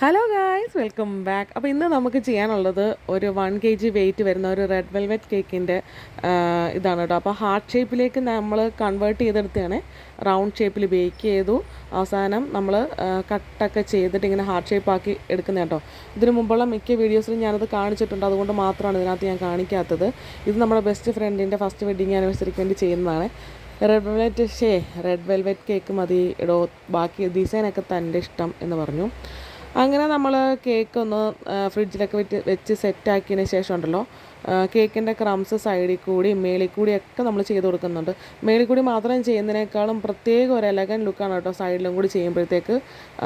Hello guys, welcome back. അപ്പോൾ ഇന്ന് നമുക്ക് ചെയ്യാനുള്ളത് ഒരു 1 kg വെയിറ്റ് വരുന്ന ഒരു റെഡ് വെൽവെറ്റ് കേക്കിൻ്റെ ഇതാണ് കേട്ടോ. അപ്പോൾ ഹാർട്ട് ഷേപ്പിലേക്ക് നമ്മൾ കൺവേർട്ട് ചെയ്തെടുത്താണ്. റൗണ്ട് ഷേപ്പിൽ ബേക്ക് ചെയ്തു. അവസാനം നമ്മൾ കട്ടൊക്കെ ചെയ്തിട്ട് ഇങ്ങനെ ഹാർട്ട് ഷേപ്പ് ആക്കി എടുക്കുന്ന കേട്ടോ. ഇതിനു മുമ്പുള്ള മിക്ക വീഡിയോസിലും ഞാനത് കാണിച്ചിട്ടുണ്ട്, അതുകൊണ്ട് മാത്രമാണ് ഇതിനകത്ത് ഞാൻ കാണിക്കാത്തത്. ഇത് നമ്മുടെ ബെസ്റ്റ് ഫ്രണ്ടിൻ്റെ ഫസ്റ്റ് വെഡിങ് ആനിവേഴ്സറിക്ക് വേണ്ടി ചെയ്യുന്നതാണ്. റെഡ് വെൽവെറ്റ് കേക്ക് മതി ഇടോ, ബാക്കി ഡിസൈനൊക്കെ തൻ്റെ ഇഷ്ടം എന്ന് പറഞ്ഞു. അങ്ങനെ നമ്മൾ കേക്ക് ഒന്ന് ഫ്രിഡ്ജിലൊക്കെ വെച്ച് സെറ്റാക്കിയതിന് ശേഷം ഉണ്ടല്ലോ, കേക്കിൻ്റെ ക്രംസ് സൈഡിൽ കൂടി മേളിൽ കൂടിയൊക്കെ നമ്മൾ ചെയ്ത് കൊടുക്കുന്നുണ്ട്. മേളിൽ കൂടി മാത്രം ചെയ്യുന്നതിനേക്കാളും പ്രത്യേക ഒരു എലഗൻ ലുക്കാണ് കേട്ടോ സൈഡിലും കൂടി ചെയ്യുമ്പോഴത്തേക്ക്.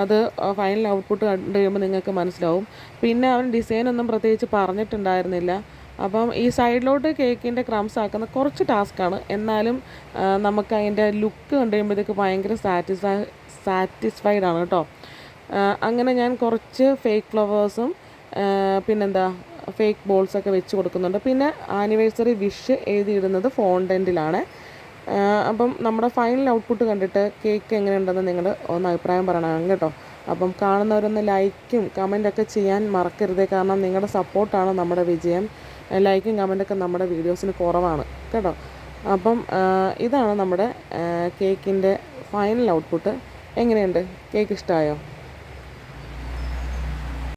അത് ഫൈനൽ ഔട്ട്പുട്ട് കണ്ടു കഴിയുമ്പോൾ നിങ്ങൾക്ക് മനസ്സിലാവും. പിന്നെ അവൻ ഡിസൈനൊന്നും പ്രത്യേകിച്ച് പറഞ്ഞിട്ടുണ്ടായിരുന്നില്ല. അപ്പം ഈ സൈഡിലോട്ട് കേക്കിൻ്റെ ക്രംസ് ആക്കുന്ന കുറച്ച് ടാസ്ക്കാണ്, എന്നാലും നമുക്ക് അതിൻ്റെ ലുക്ക് കണ്ടു കഴിയുമ്പോഴത്തേക്ക് ഭയങ്കര സാറ്റിസ്ഫൈഡ് ആണ് കേട്ടോ. അങ്ങനെ ഞാൻ കുറച്ച് ഫേക്ക് ഫ്ലവേഴ്സും പിന്നെന്താ ഫേക്ക് ബോൾസൊക്കെ വെച്ച് കൊടുക്കുന്നുണ്ട്. പിന്നെ ആനിവേഴ്സറി വിഷ് എഴുതിയിടുന്നത് ഫോണ്ടൻറ്റിലാണ്. അപ്പം നമ്മുടെ ഫൈനൽ ഔട്ട്പുട്ട് കണ്ടിട്ട് കേക്ക് എങ്ങനെയുണ്ടെന്ന് നിങ്ങൾ ഒന്ന് അഭിപ്രായം പറയണം കേട്ടോ. അപ്പം കാണുന്നവരൊന്ന് ലൈക്കും കമൻറ്റൊക്കെ ചെയ്യാൻ മറക്കരുത്, കാരണം നിങ്ങളുടെ സപ്പോർട്ടാണ് നമ്മുടെ വിജയം. ലൈക്കും കമൻറ്റൊക്കെ നമ്മുടെ വീഡിയോസിന് കുറവാണ് കേട്ടോ. അപ്പം ഇതാണ് നമ്മുടെ കേക്കിൻ്റെ ഫൈനൽ ഔട്ട്പുട്ട്. എങ്ങനെയുണ്ട്? കേക്ക് ഇഷ്ടമായോ?